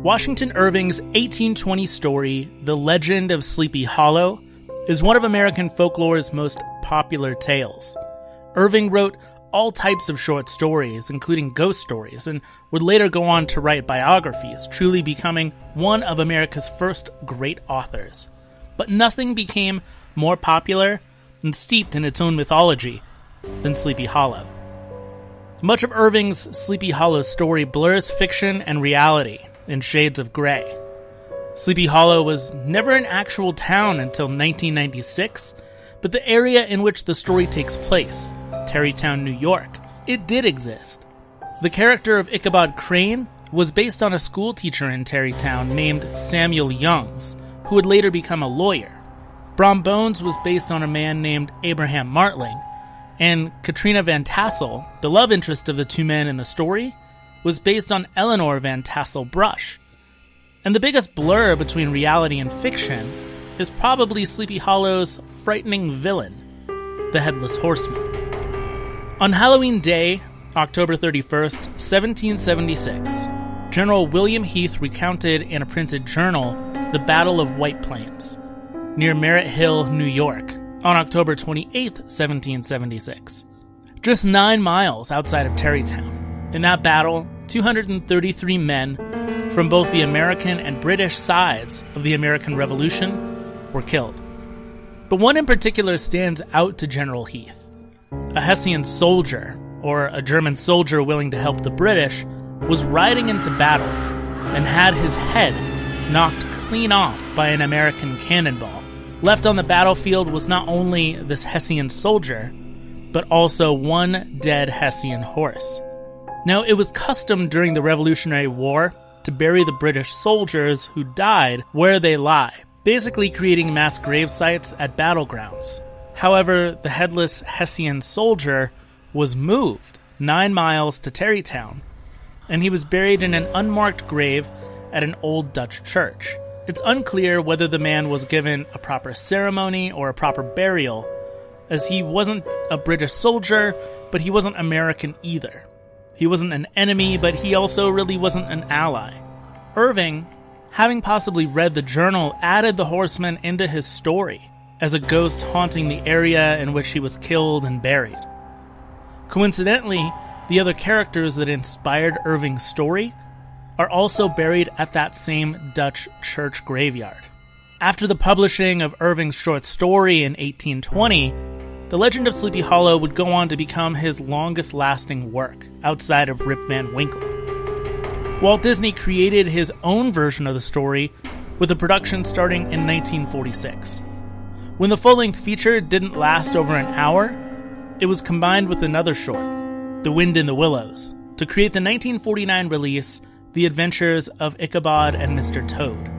Washington Irving's 1820 story, The Legend of Sleepy Hollow, is one of American folklore's most popular tales. Irving wrote all types of short stories, including ghost stories, and would later go on to write biographies, truly becoming one of America's first great authors. But nothing became more popular and steeped in its own mythology than Sleepy Hollow. Much of Irving's Sleepy Hollow story blurs fiction and reality in shades of gray. Sleepy Hollow was never an actual town until 1996, but the area in which the story takes place, Tarrytown, New York, it did exist. The character of Ichabod Crane was based on a school teacher in Tarrytown named Samuel Youngs, who would later become a lawyer. Brom Bones was based on a man named Abraham Martling, and Katrina Van Tassel, the love interest of the two men in the story, was based on Eleanor Van Tassel Brush. And the biggest blur between reality and fiction is probably Sleepy Hollow's frightening villain, the Headless Horseman. On Halloween Day, October 31st, 1776, General William Heath recounted in a printed journal the Battle of White Plains, near Merritt Hill, New York, on October 28th, 1776. Just 9 miles outside of Tarrytown. In that battle, 233 men from both the American and British sides of the American Revolution were killed. But one in particular stands out to General Heath. A Hessian soldier, or a German soldier willing to help the British, was riding into battle and had his head knocked clean off by an American cannonball. Left on the battlefield was not only this Hessian soldier, but also one dead Hessian horse. Now, it was custom during the Revolutionary War to bury the British soldiers who died where they lie, basically creating mass grave sites at battlegrounds. However, the headless Hessian soldier was moved 9 miles to Tarrytown, and he was buried in an unmarked grave at an old Dutch church. It's unclear whether the man was given a proper ceremony or a proper burial, as he wasn't a British soldier, but he wasn't American either. He wasn't an enemy, but he also really wasn't an ally. Irving, having possibly read the journal, added the horseman into his story as a ghost haunting the area in which he was killed and buried. Coincidentally, the other characters that inspired Irving's story are also buried at that same Dutch church graveyard. After the publishing of Irving's short story in 1820, The Legend of Sleepy Hollow would go on to become his longest-lasting work, outside of Rip Van Winkle. Walt Disney created his own version of the story, with the production starting in 1946. When the full-length feature didn't last over an hour, it was combined with another short, The Wind in the Willows, to create the 1949 release, The Adventures of Ichabod and Mr. Toad.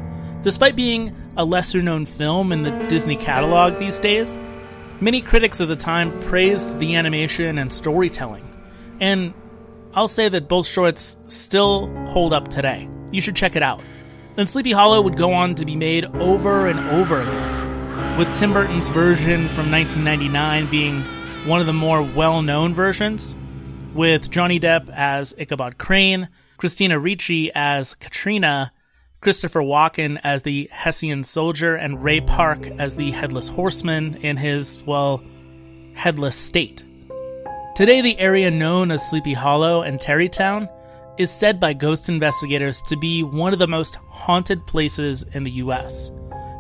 Despite being a lesser-known film in the Disney catalog these days, many critics of the time praised the animation and storytelling, and I'll say that both shorts still hold up today. You should check it out. And Sleepy Hollow would go on to be made over and over again, with Tim Burton's version from 1999 being one of the more well-known versions, with Johnny Depp as Ichabod Crane, Christina Ricci as Katrina, Christopher Walken as the Hessian soldier, and Ray Park as the Headless Horseman in his, headless state. Today, the area known as Sleepy Hollow and Tarrytown is said by ghost investigators to be one of the most haunted places in the U.S.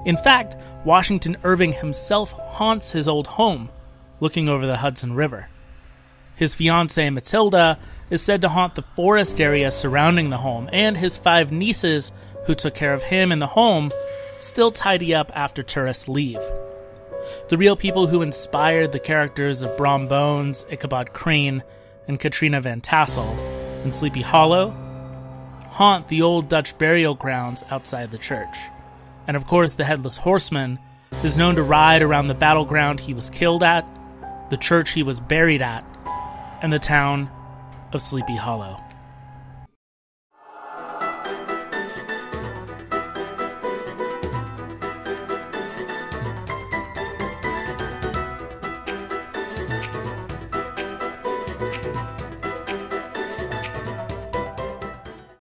In fact, Washington Irving himself haunts his old home, looking over the Hudson River. His fiancée, Matilda, is said to haunt the forest area surrounding the home, and his 5 nieces, who took care of him in the home, still tidy up after tourists leave. The real people who inspired the characters of Brom Bones, Ichabod Crane, and Katrina Van Tassel in Sleepy Hollow haunt the old Dutch burial grounds outside the church. And of course, the Headless Horseman is known to ride around the battleground he was killed at, the church he was buried at, and the town of Sleepy Hollow.